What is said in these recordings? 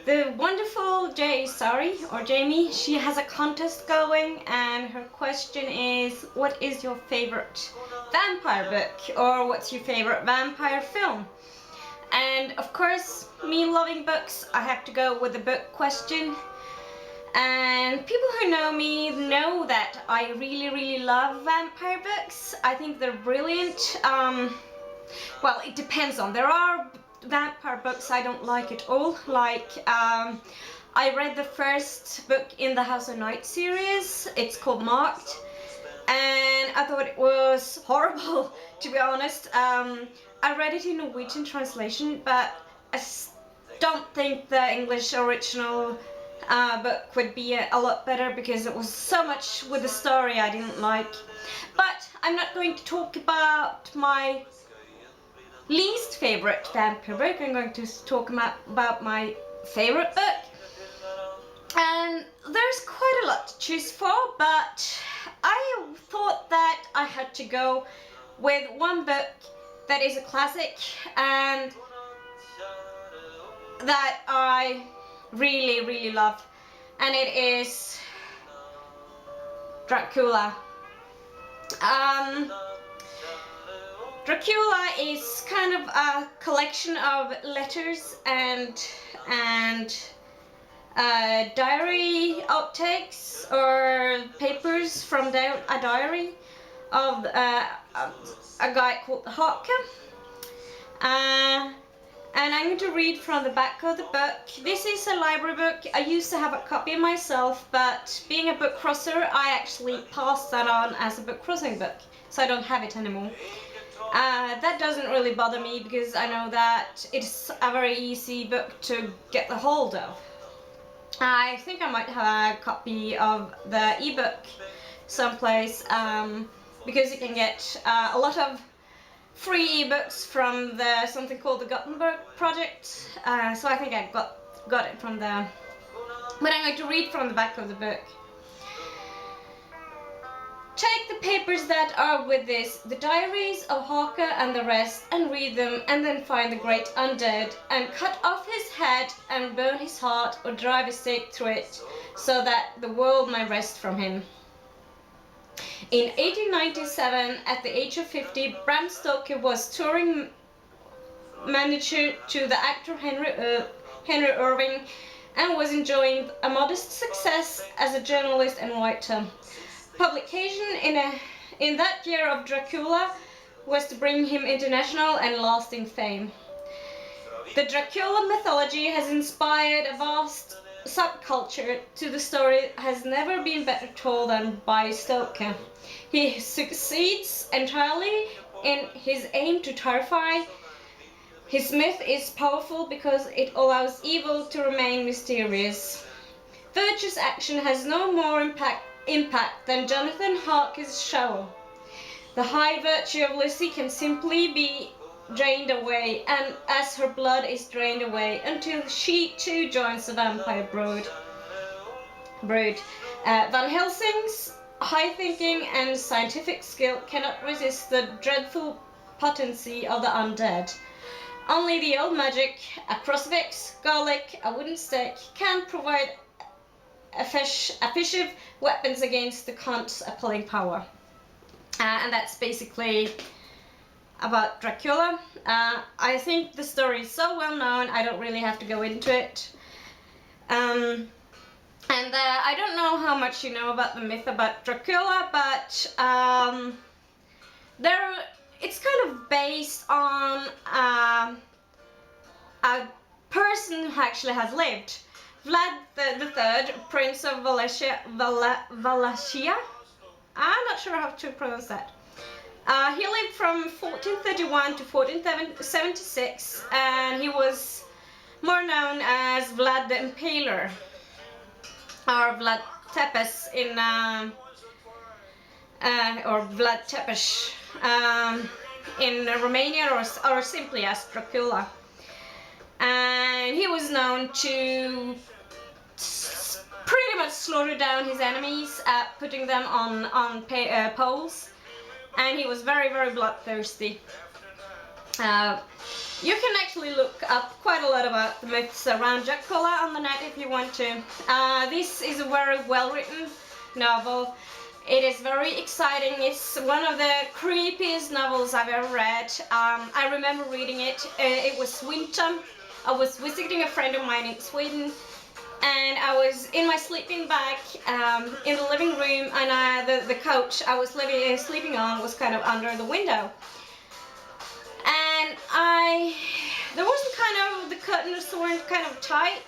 The wonderful JASaare, or Jamie, she has a contest going, and her question is, what is your favorite vampire book, or what's your favorite vampire film? And of course, me loving books, I have to go with the book question. And people who know me know that I really love vampire books. I think they're brilliant. Well, it depends on. There are vampire books I don't like at all. Like, I read the first book in the House of Night series. It's called Marked. And I thought it was horrible, to be honest. I read it in Norwegian translation, but I don't think the English original book would be a lot better because it was so much with the story I didn't like. But I'm not going to talk about my least favorite vampire book. I'm going to talk about my favorite book. And there's quite a lot to choose for, but I thought that I had to go with one book that is a classic and that I really love, and it is Dracula. Dracula is kind of a collection of letters and diary outtakes or papers from a diary of a guy called Hake. And I'm going to read from the back of the book. This is a library book. I used to have a copy myself, but being a book crosser, I actually passed that on as a book crossing book, so I don't have it anymore. That doesn't really bother me because I know that it's a very easy book to get the hold of. I think I might have a copy of the ebook someplace because you can get a lot of free ebooks from something called the Gutenberg Project. So I think I got it from there. But I'm going to read from the back of the book. Take the papers that are with this, the diaries of Hake and the rest, and read them, and then find the great undead, and cut off his head, and burn his heart, or drive a stake through it, so that the world may rest from him. In 1897, at the age of 50, Bram Stoker was touring manager to the actor Henry Irving, and was enjoying a modest success as a journalist and writer. Publication in that year of Dracula was to bring him international and lasting fame. The Dracula mythology has inspired a vast subculture to the story has never been better told than by Stoker. He succeeds entirely in his aim to terrify. His myth is powerful because it allows evil to remain mysterious. Virtuous action has no more impact than Jonathan Harker's show. The high virtue of Lucy can simply be drained away, and as her blood is drained away, until she too joins the vampire brood. Van Helsing's high thinking and scientific skill cannot resist the dreadful potency of the undead. Only the old magic, a crucifix, garlic, a wooden stake, can provide effective weapons against the cunt's appalling power. And that's basically about Dracula. I think the story is so well known, I don't really have to go into it. And I don't know how much you know about the myth about Dracula, but it's kind of based on a person who actually has lived. Vlad III, Prince of Wallachia. I'm not sure how to pronounce that. He lived from 1431 to 1476, and he was more known as Vlad the Impaler, or Vlad Tepes or Vlad Tepes in Romania, or simply as Dracula. And he was known to pretty much slaughter down his enemies, putting them on poles, and he was very bloodthirsty. You can actually look up quite a lot about the myths around Dracula on the net if you want to. This is a very well written novel. It is very exciting. It's one of the creepiest novels I've ever read. I remember reading it. It was winter. I was visiting a friend of mine in Sweden, and I was in my sleeping bag in the living room, and the couch I was sleeping on was kind of under the window. And there wasn't the curtains weren't kind of tight,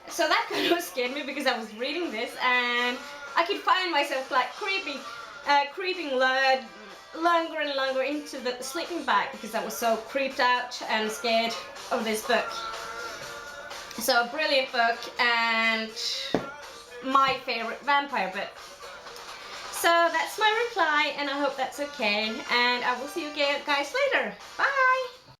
so that kind of scared me because I was reading this, and I could find myself like creeping longer and longer into the sleeping bag because I was so creeped out and scared of this book. So a brilliant book and my favorite vampire book. So that's my reply, and I hope that's okay, and I will see you guys later. Bye!